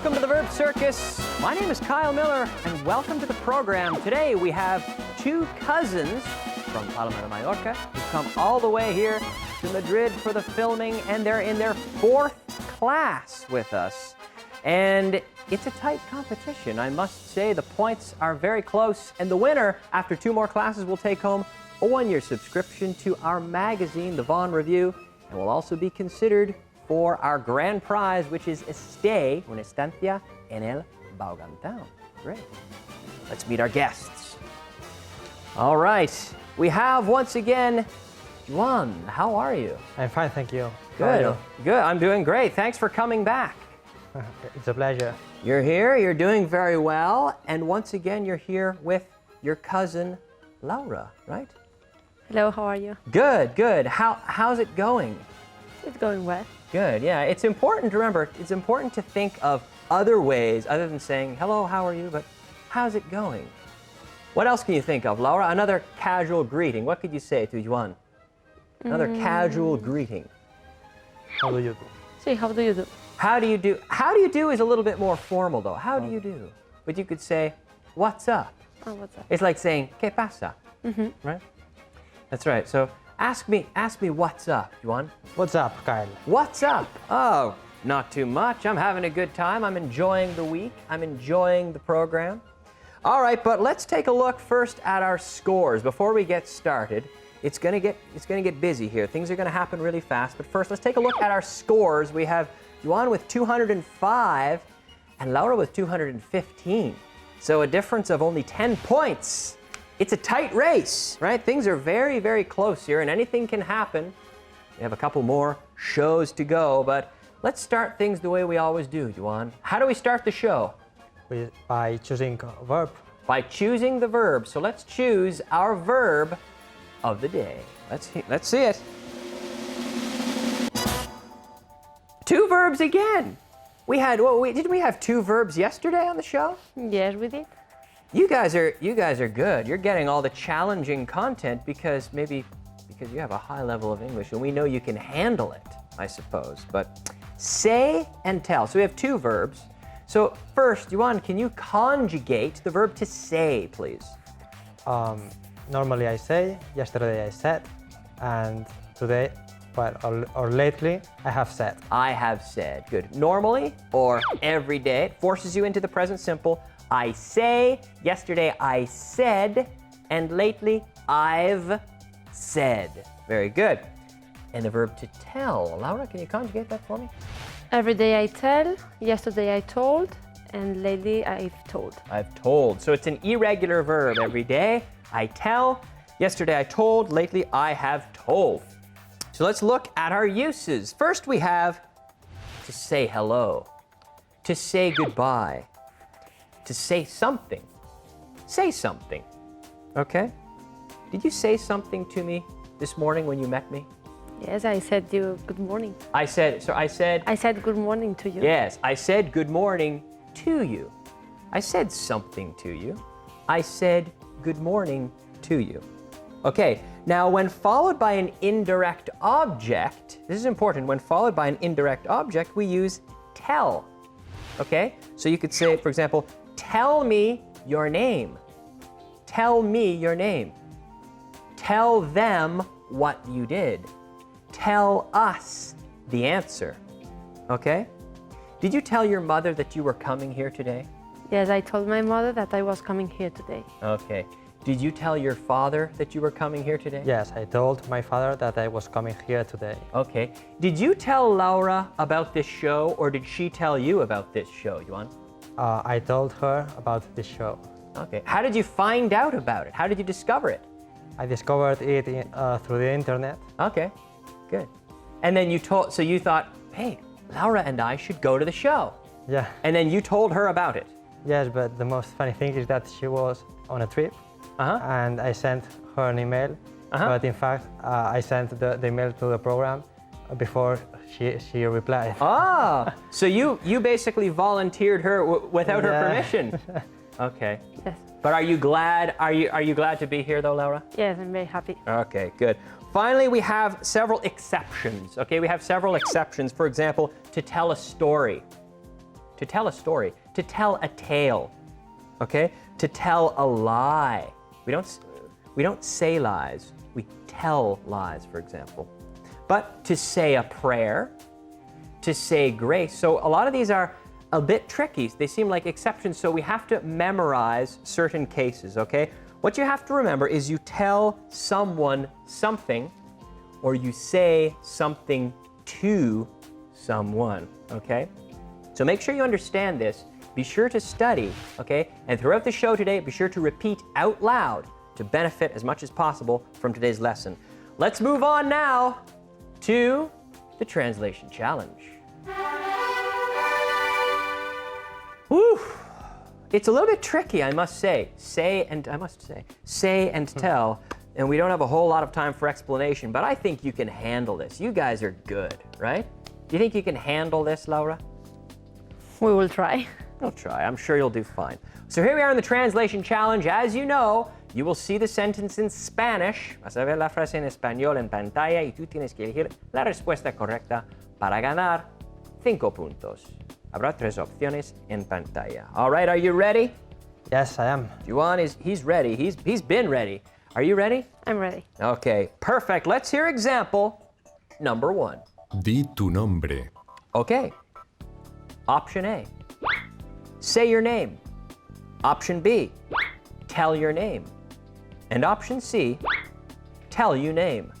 Welcome to the Verb Circus. My name is Kyle Miller, and welcome to the program. Today we have two cousins from Palma de Mallorca who come all the way here to Madrid for the filming, and they're in their 4th class with us. And it's a tight competition, I must say. The points are very close, and the winner, after 2 more classes, will take home a 1-year subscription to our magazine, the Vaughan Review, and will also be considered for our grand prize, which is a stay, una estancia en el Vaughan town. Great. Let's meet our guests. All right. We have, once again, Juan. How are you? I'm fine, thank you. Good. Good. I'm doing great. Thanks for coming back. It's a pleasure. You're here. You're doing very well. And once again, you're here with your cousin, Laura, right? Hello, how are you? Good, good. How's it going? It's going well. Good, yeah. It's important to remember, it's important to think of other ways other than saying, hello, how are you? But how's it going? What else can you think of, Laura? Another casual greeting. What could you say to Juan? Another casual greeting. How do you do? See, how do you do? How do you do? How do you do is a little bit more formal, though. How do you do? But you could say, what's up? Oh, what's up? It's like saying, ¿qué pasa? Right? That's right. So ask me what's up, Juan. What's up, Kyle? What's up? Oh, not too much. I'm having a good time. I'm enjoying the week. I'm enjoying the program. All right, but let's take a look first at our scores before we get started. It's gonna get busy here. Things are gonna happen really fast. But first, let's take a look at our scores. We have Juan with 205 and Laura with 215. So a difference of only 10 points. It's a tight race, right? Things are very, very close here, and anything can happen. We have a couple more shows to go, but let's start things the way we always do, Juan. How do we start the show? By choosing a verb. By choosing the verb. So let's choose our verb of the day. Let's see it. 2 verbs again. Didn't we have 2 verbs yesterday on the show? Yes, we did. You guys are good. You're getting all the challenging content because you have a high level of English, and we know you can handle it, I suppose. But say and tell. So we have 2 verbs. So first, Juan, can you conjugate the verb to say, please? Normally I say, yesterday I said, and today, or lately, I have said. I have said. Good. Normally or every day. It forces you into the present simple. I say, yesterday I said, and lately I've said. Very good. And the verb to tell. Laura, can you conjugate that for me? Every day I tell, yesterday I told, and lately I've told. I've told. So it's an irregular verb. Every day I tell, yesterday I told, lately I have told. So let's look at our uses. First we have to say hello, to say goodbye, to say something. Say something. Okay? Did you say something to me this morning when you met me? Yes, I said you good morning. I said good morning to you. Yes, I said good morning to you. I said something to you. I said good morning to you. Okay, now when followed by an indirect object, this is important, when followed by an indirect object, we use tell. Okay? So you could say, for example, tell me your name. Tell me your name. Tell them what you did. Tell us the answer. Okay? Did you tell your mother that you were coming here today? Yes, I told my mother that I was coming here today. Okay. Did you tell your father that you were coming here today? Yes, I told my father that I was coming here today. Okay. Did you tell Laura about this show, or did she tell you about this show, Juan? I told her about this show. Okay. How did you find out about it? How did you discover it? I discovered it through the internet. Okay. Good. And then you thought, hey, Laura and I should go to the show. Yeah. And then you told her about it. Yes, but the most funny thing is that she was on a trip. And I sent her an email, but in fact, I sent the email to the program before she replied. Ah, so you basically volunteered her without her permission. Okay. Yes. But are you glad? Are you glad to be here though, Laura? Yes, I'm very happy. Okay, good. Finally, we have several exceptions. Okay, we have several exceptions. For example, to tell a story. to tell a story, to tell a tale, okay? To tell a lie. We don't say lies, we tell lies, for example. But to say a prayer, to say grace. So a lot of these are a bit tricky. They seem like exceptions, so we have to memorize certain cases, okay? What you have to remember is you tell someone something, or you say something to someone, okay? So make sure you understand this. Be sure to study, okay? And throughout the show today, be sure to repeat out loud to benefit as much as possible from today's lesson. Let's move on now to the translation challenge. Whew. It's a little bit tricky, I must say. Say and tell, and we don't have a whole lot of time for explanation, but I think you can handle this. You guys are good, right? Do you think you can handle this, Laura? We will try. We'll try. I'm sure you'll do fine. So here we are in the translation challenge. As you know, you will see the sentence in Spanish. Vas a ver la frase en español en pantalla y tú tienes que elegir la respuesta correcta para ganar 5 puntos. Habrá 3 opciones en pantalla. All right, are you ready? Yes, I am. Juan he's ready. He's been ready. Are you ready? I'm ready. Okay, perfect. Let's hear example number 1. Di tu nombre. Okay. Option A. Say your name. Option B. Tell your name. And option C. Tell you name.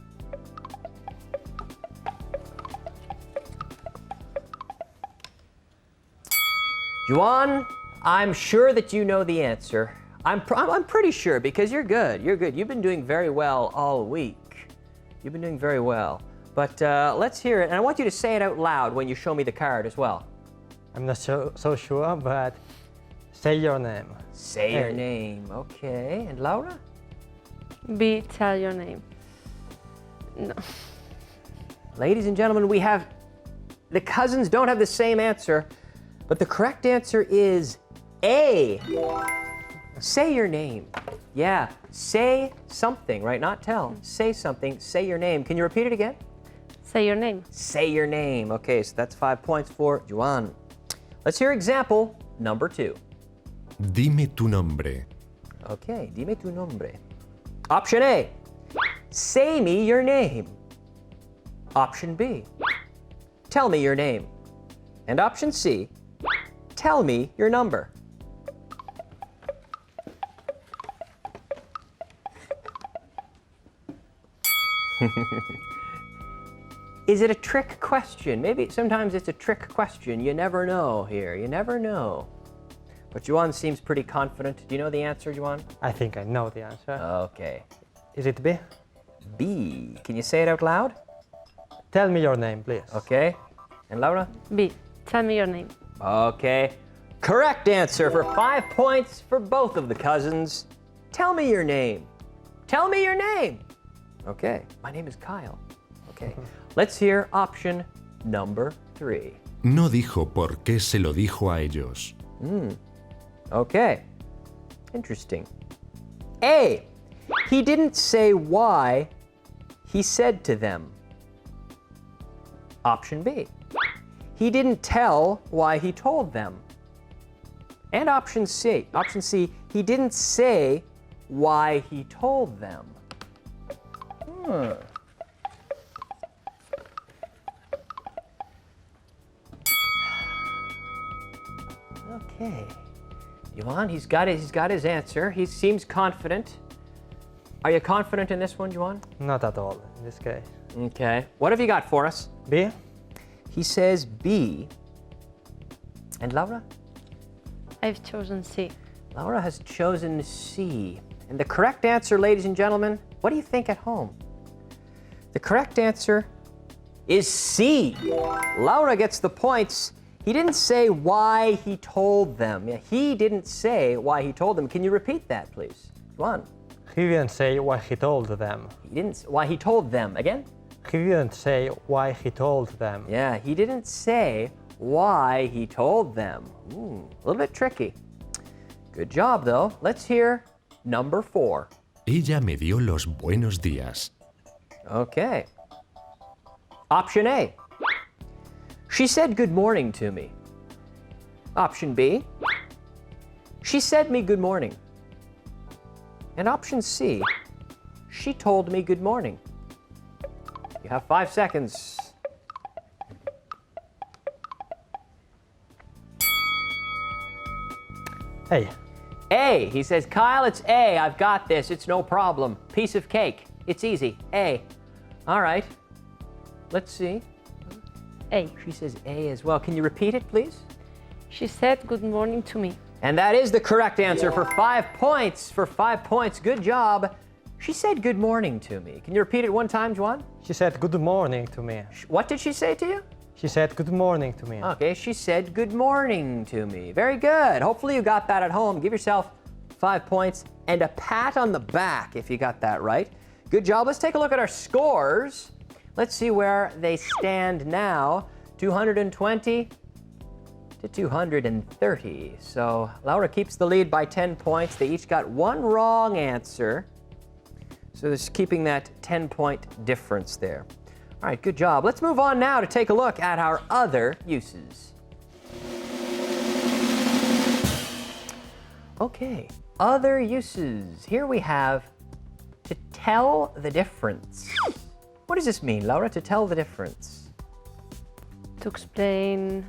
Juan, I'm sure that you know the answer. I'm pretty sure because you're good. You're good. You've been doing very well all week. You've been doing very well. But let's hear it. And I want you to say it out loud when you show me the card as well. I'm not so sure, but say your name. Say your name. Okay. And Laura? B, tell your name. No. Ladies and gentlemen, the cousins don't have the same answer, but the correct answer is A. Say your name. Yeah, say something, right? Not tell. Say something, say your name. Can you repeat it again? Say your name. Say your name. Okay, so that's 5 points for Juan. Let's hear example number 2. Dime tu nombre. Okay, dime tu nombre. Option A, say me your name. Option B, tell me your name. And option C, tell me your number. Is it a trick question? Maybe sometimes it's a trick question. You never know here. You never know. But Juan seems pretty confident. Do you know the answer, Juan? I think I know the answer. Okay. Is it B? B. Can you say it out loud? Tell me your name, please. Okay. And Laura? B, tell me your name. Okay. Correct answer for 5 points for both of the cousins. Tell me your name. Tell me your name. Okay. My name is Kyle. Okay. Let's hear option number 3. No dijo por qué se lo dijo a ellos. Okay. Interesting. A. He didn't say why he said to them. Option B. He didn't tell why he told them. And option C. Option C. He didn't say why he told them. Okay. Juan, he's got his answer. He seems confident. Are you confident in this one, Juan? Not at all, in this case. Okay. What have you got for us? B? He says B. And Laura? I've chosen C. Laura has chosen C. And the correct answer, ladies and gentlemen, what do you think at home? The correct answer is C. Laura gets the points. He didn't say why he told them. Yeah, he didn't say why he told them. Can you repeat that, please? Juan? He didn't say why he told them. He didn't. Why he told them. Again? He didn't say why he told them. Yeah, he didn't say why he told them. A little bit tricky. Good job, though. Let's hear number 4. Ella me dio los buenos días. Okay. Option A. She said good morning to me. Option B, she said me good morning. And option C, she told me good morning. You have 5 seconds. A. A, he says, Kyle, it's A. I've got this. It's no problem. Piece of cake. It's easy. A. All right. Let's see. A. She says A as well. Can you repeat it, please? She said good morning to me. And that is the correct answer for 5 points. For 5 points. Good job. She said good morning to me. Can you repeat it one time, Juan? She said good morning to me. What did she say to you? She said good morning to me. Okay, she said good morning to me. Very good. Hopefully you got that at home. Give yourself 5 points and a pat on the back if you got that right. Good job. Let's take a look at our scores. Let's see where they stand now. 220 to 230. So Laura keeps the lead by 10 points. They each got one wrong answer. So this is keeping that 10-point difference there. All right, good job. Let's move on now to take a look at our other uses. Okay, other uses. Here we have to tell the difference. What does this mean, Laura, to tell the difference? To explain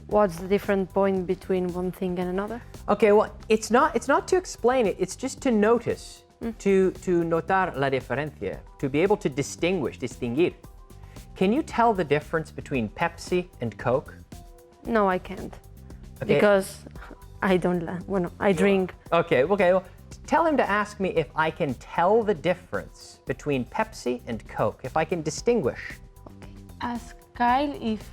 what's the different point between one thing and another. Okay, well, it's not to explain it, it's just to notice. To notar la diferencia, to be able to distinguir. Can you tell the difference between Pepsi and Coke? No, I can't. Okay. Because I don't, I drink. Okay, well, tell him to ask me if I can tell the difference between Pepsi and Coke, if I can distinguish. Okay. Ask Kyle if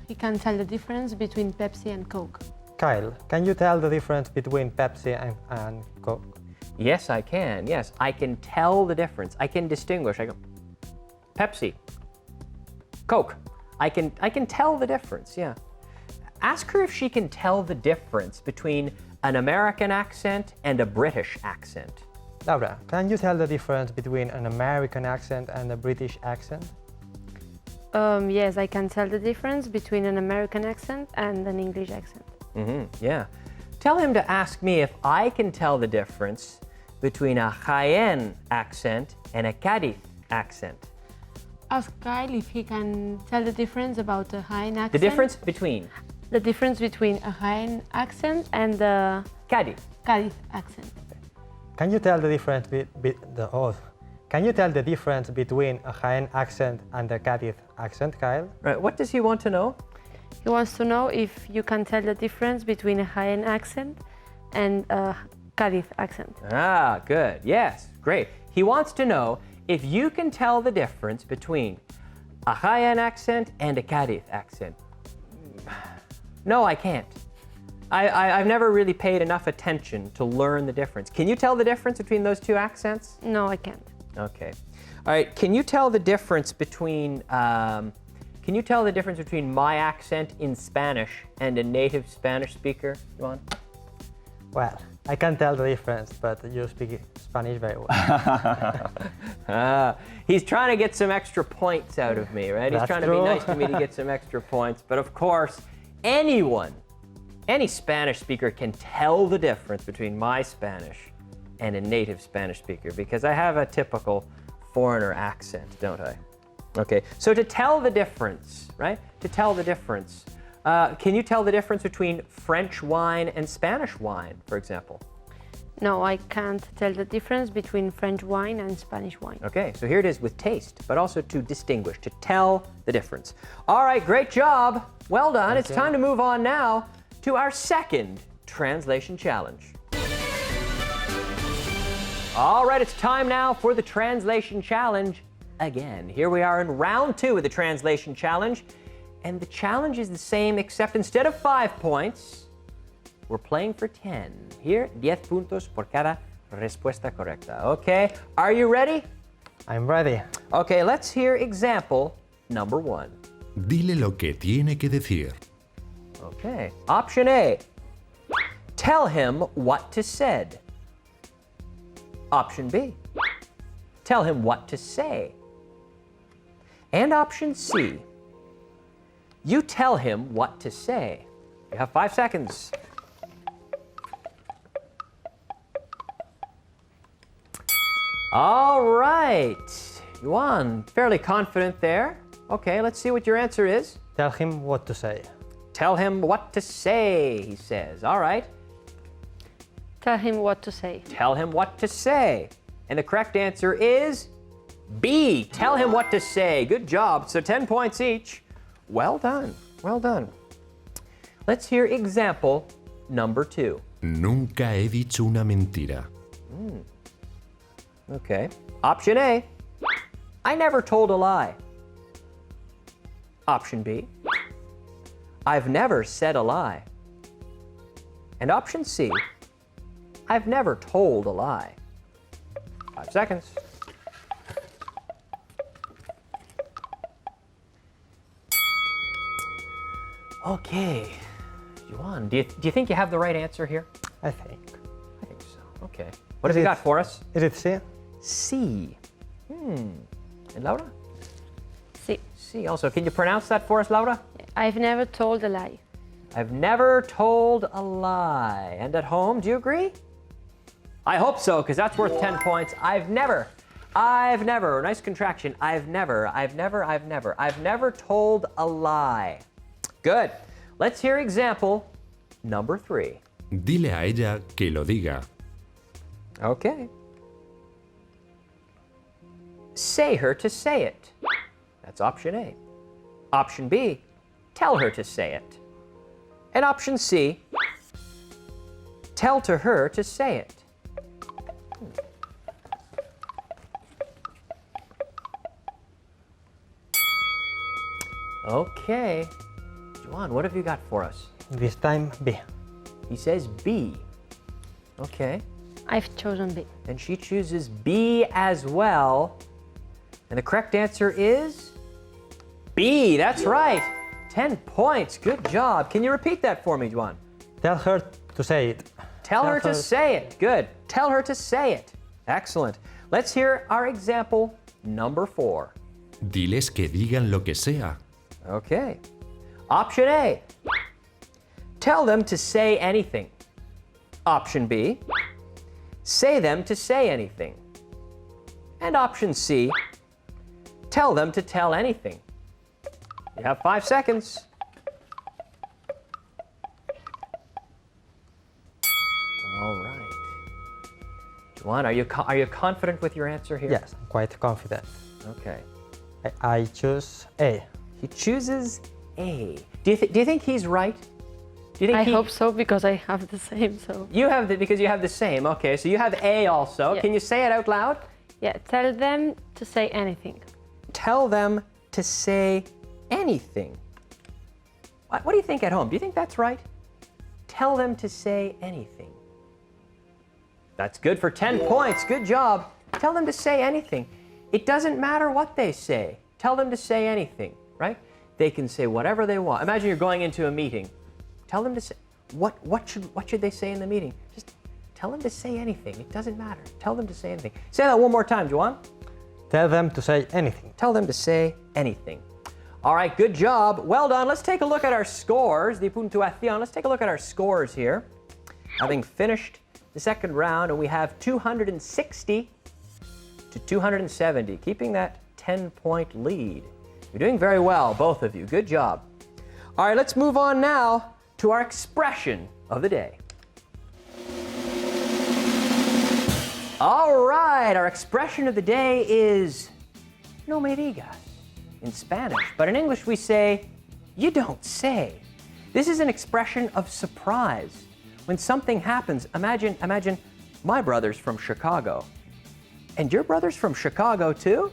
he can tell the difference between Pepsi and Coke. Kyle, can you tell the difference between Pepsi and Coke? Yes, I can. Yes, I can tell the difference. I can distinguish. I go, Pepsi, Coke. I can tell the difference, yeah. Ask her if she can tell the difference between an American accent and a British accent. Laura, can you tell the difference between an American accent and a British accent? Yes, I can tell the difference between an American accent and an English accent. Yeah. Tell him to ask me if I can tell the difference between a Jaén accent and a Cádiz accent. Ask Kyle if he can tell the difference about a Jaén accent. The difference between? The difference between a Jaén accent and a Cádiz. Cádiz accent. Can you tell the difference Can you tell the difference between a Jaén accent and a Cádiz accent, Kyle? Right. What does he want to know? He wants to know if you can tell the difference between a Jaén accent and a Cádiz accent. Ah, good. Yes, great. He wants to know if you can tell the difference between a Jaén accent and a Cádiz accent. No, I can't. I've never really paid enough attention to learn the difference. Can you tell the difference between those two accents? No, I can't. Okay. All right. Can you tell the difference between my accent in Spanish and a native Spanish speaker, Juan? Well, I can tell the difference, but you speak Spanish very well. He's trying to get some extra points out of me, right? He's That's trying true. to be nice to me to get some extra points. But of course, any Spanish speaker can tell the difference between my Spanish and a native Spanish speaker because I have a typical foreigner accent, don't I? Okay, so to tell the difference, right? To tell the difference, can you tell the difference between French wine and Spanish wine, for example? No, I can't tell the difference between French wine and Spanish wine. Okay, so here it is with taste, but also to distinguish, to tell the difference. All right, great job. Well done. It's time to move on now to our second translation challenge. All right, it's time now for the translation challenge again. Here we are in round 2 of the translation challenge, and the challenge is the same, except instead of 5 points, we're playing for 10. Here, 10 puntos por cada respuesta correcta. Okay, are you ready? I'm ready. Okay, let's hear example number 1. Dile lo que tiene que decir. Okay, option A, tell him what to said. Option B, tell him what to say. And option C, You tell him what to say. You have 5 seconds. All right. Yuan, fairly confident there. Okay, let's see what your answer is. Tell him what to say. Tell him what to say, he says. All right. Tell him what to say. Tell him what to say. And the correct answer is B. Tell him what to say. Good job. So 10 points each. Well done. Well done. Let's hear example number 2. Nunca he dicho una mentira. Okay. Option A. I never told a lie. Option B. I've never said a lie. And option C. I've never told a lie. 5 seconds. Okay. Yuan, do you think you have the right answer here? I think. I think so. Okay. What have you got for us? Is it C? C. And Laura? Sí. C also. Can you pronounce that for us, Laura? I've never told a lie. I've never told a lie. And at home, do you agree? I hope so, because that's worth 10 points. I've never, nice contraction. I've never told a lie. Good. Let's hear example number 3. Dile a ella que lo diga. Okay. Say her to say it. That's option A. Option B, tell her to say it. And option C, tell to her to say it. Okay. Juan, what have you got for us? This time B. He says B. Okay. I've chosen B. And she chooses B as well. And the correct answer is B. That's right. 10 points. Good job. Can you repeat that for me, Juan? Tell her to say it. Tell her to say it. Good. Tell her to say it. Excellent. Let's hear our example number 4. Diles que digan lo que sea. Okay. Option A. Tell them to say anything. Option B. Say them to say anything. And option C. Tell them to tell anything. You have 5 seconds. All right. Juan, are you confident with your answer here? Yes, I'm quite confident. Okay. I choose A. He chooses A. Do you think he's right? Do you think I hope so, because I have the same, so... You have because you have the same. Okay, so you have A also. Yeah. Can you say it out loud? Yeah, tell them to say anything. Tell them to say anything. What do you think at home? Do you think that's right? Tell them to say anything. That's good for 10 points. Good job. Tell them to say anything. It doesn't matter what they say. Tell them to say anything, right? They can say whatever they want. Imagine you're going into a meeting. Tell them to say, what should they say in the meeting? Just tell them to say anything. It doesn't matter. Tell them to say anything. Say that one more time, Juan. Tell them to say anything. Tell them to say anything. All right, good job. Well done. Let's take a look at our scores. The puntuación. Let's take a look at our scores here. Having finished the second round, and we have 260 to 270, keeping that 10-point lead. You're doing very well, both of you. Good job. All right, let's move on now to our expression of the day. All right, our expression of the day is no me digas in Spanish, but in English we say, you don't say. This is an expression of surprise. When something happens, imagine my brother's from Chicago. And your brother's from Chicago too?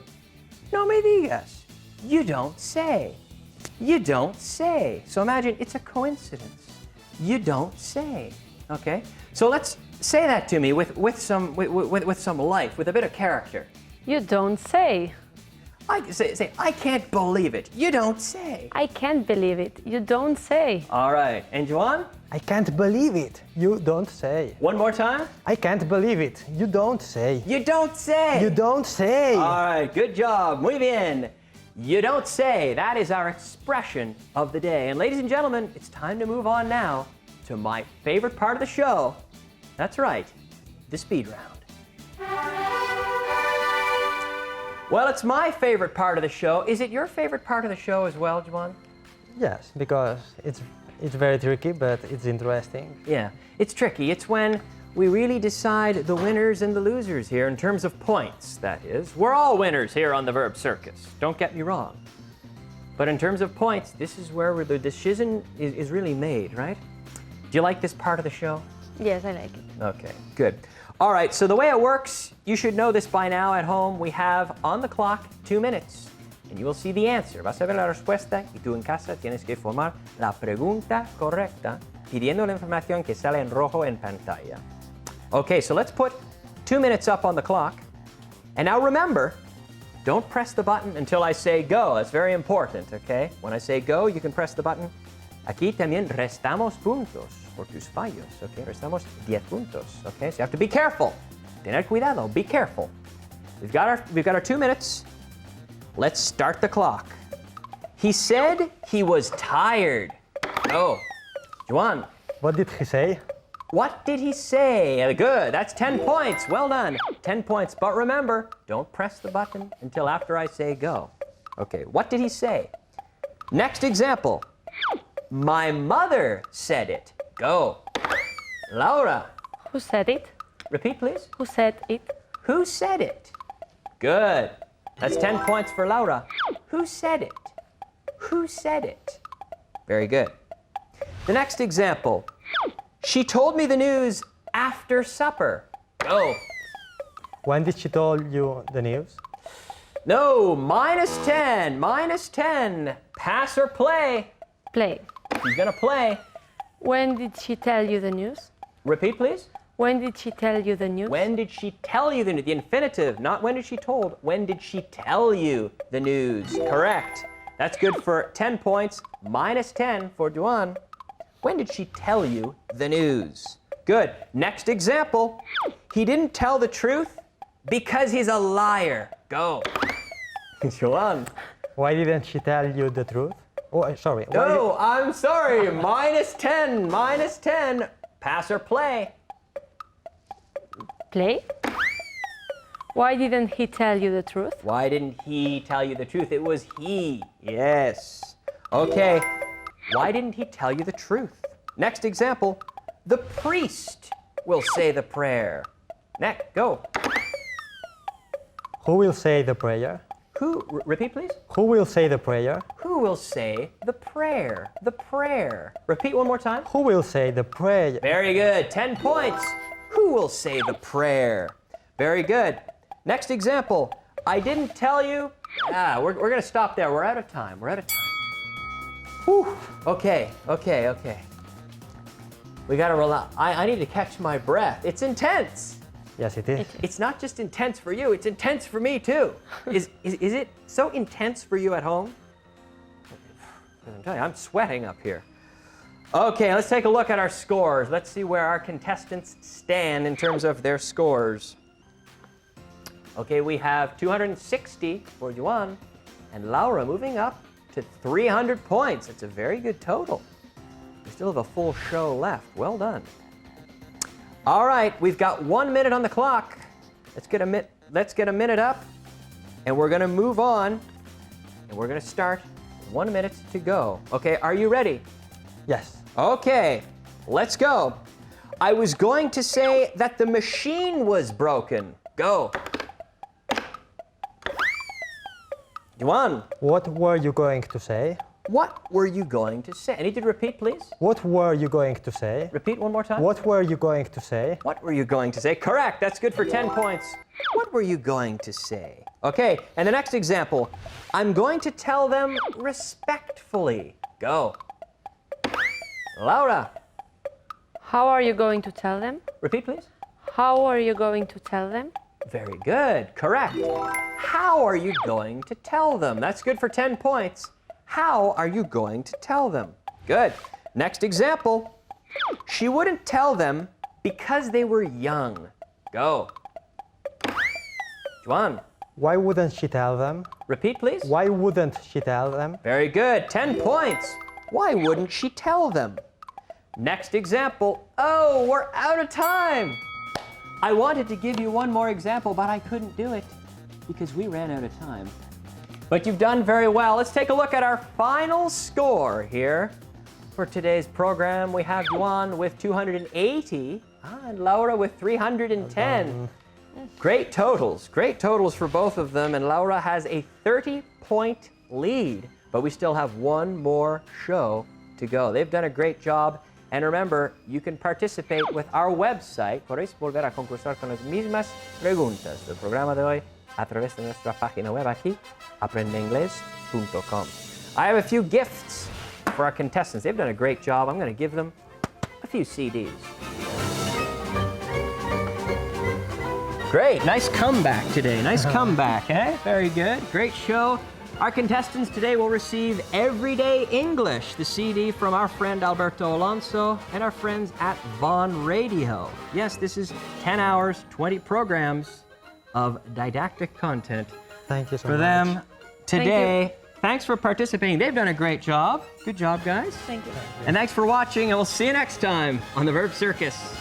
No me digas. You don't say. You don't say. So imagine it's a coincidence. You don't say. Okay? So let's say that to me with some life, with a bit of character. You don't say. Say, I can't believe it. You don't say. I can't believe it. You don't say. All right. And Juan? I can't believe it. You don't say. One more time. I can't believe it. You don't say. You don't say. You don't say. All right. Good job. Muy bien. You don't say. That is our expression of the day. And ladies and gentlemen, it's time to move on now to my favorite part of the show. That's right, the speed round. Well, it's my favorite part of the show. Is it your favorite part of the show as well, Juan? Yes, because it's very tricky, but it's interesting. Yeah, it's tricky. It's when we really decide the winners and the losers here in terms of points, that is. We're all winners here on the Verb Circus, don't get me wrong. But in terms of points, this is where the decision is really made, right? Do you like this part of the show? Yes, I like it. Okay, good. All right, so the way it works, you should know this by now at home. We have on the clock 2 minutes, and you will see the answer. Vas a ver la respuesta y tú en casa tienes que formar la pregunta correcta pidiendo la información que sale en rojo en pantalla. Okay, so let's put 2 minutes up on the clock. And now remember, don't press the button until I say go. That's very important, okay? When I say go, you can press the button. Aquí también restamos puntos por tus fallos, okay? Restamos 10 puntos, okay? So you have to be careful. Tener cuidado, be careful. We've got our 2 minutes. Let's start the clock. He said he was tired. Go. Juan. What did he say? What did he say? Good, that's 10 points. Well done, 10 points. But remember, don't press the button until after I say go. Okay, what did he say? Next example. My mother said it. Go. Laura. Who said it? Repeat, please. Who said it? Who said it? Good. That's 10 points for Laura. Who said it? Who said it? Very good. The next example. She told me the news after supper. Go. When did she tell you the news? No, -10, -10. Pass or play? Play. She's gonna play. When did she tell you the news? Repeat, please. When did she tell you the news? When did she tell you the news? The infinitive, not when did she told. When did she tell you the news? Correct. That's good for 10 points. -10 for Duan. When did she tell you the news? Good. Next example. He didn't tell the truth because he's a liar. Go. Duan. Why didn't she tell you the truth? Oh, sorry. No, I'm sorry. -10, -10. Pass or play? Play. Why didn't he tell you the truth? Why didn't he tell you the truth? It was he. Yes. Okay. Why didn't he tell you the truth? Next example. The priest will say the prayer. Next, go. Who will say the prayer? Who? Repeat, please. Who will say the prayer? Who will say the prayer? The prayer. Repeat one more time. Who will say the prayer? Very good. 10 points. Who will say the prayer? Very good. Next example. I didn't tell you. We're going to stop there. We're out of time. We're out of time. Whew. Okay. We got to relax. I need to catch my breath. It's intense. Yes, it is. It's not just intense for you, it's intense for me too. Is it so intense for you at home? I'm telling you, I'm sweating up here. Okay, let's take a look at our scores. Let's see where our contestants stand in terms of their scores. Okay, we have 260 for Yuan, and Laura moving up to 300 points. It's a very good total. We still have a full show left. Well done. All right, we've got 1 minute on the clock. Let's get a minute up, and we're going to move on, and we're going to start 1 minute to go. Okay, are you ready? Yes. Okay, let's go. I was going to say that the machine was broken. Go. Yuan. What were you going to say? What were you going to say? I need you to repeat, please. What were you going to say? Repeat one more time. What were you going to say? What were you going to say? Correct. That's good for 10 points. What were you going to say? Okay, and the next example. I'm going to tell them respectfully. Go. Laura. How are you going to tell them? Repeat, please. How are you going to tell them? Very good. Correct. How are you going to tell them? That's good for 10 points. How are you going to tell them? Good. Next example. She wouldn't tell them because they were young. Go. Juan. Why wouldn't she tell them? Repeat, please. Why wouldn't she tell them? Very good. 10 points. Why wouldn't she tell them? Next example. Oh, we're out of time. I wanted to give you one more example, but I couldn't do it because we ran out of time. But you've done very well. Let's take a look at our final score here. For today's program, we have Vaughan with 280 and Laura with 310. Great totals for both of them, and Laura has a 30-point lead, but we still have one more show to go. They've done a great job, and remember, you can participate with our website. Podéis volver a concursar con las mismas preguntas del programa de hoy a través de nuestra página web aquí, aprendeinglés.com. I have a few gifts for our contestants. They've done a great job. I'm going to give them a few CDs. Great, nice comeback today. Nice comeback, eh? Very good, great show. Our contestants today will receive Everyday English, the CD from our friend Alberto Alonso and our friends at Vaughan Radio. Yes, this is 10 hours, 20 programs of didactic content. Thank you so for much. them today. Thanks for participating. They've done a great job. Good job, guys. Thank you. And thanks for watching, and we'll see you next time on the Verb Circus.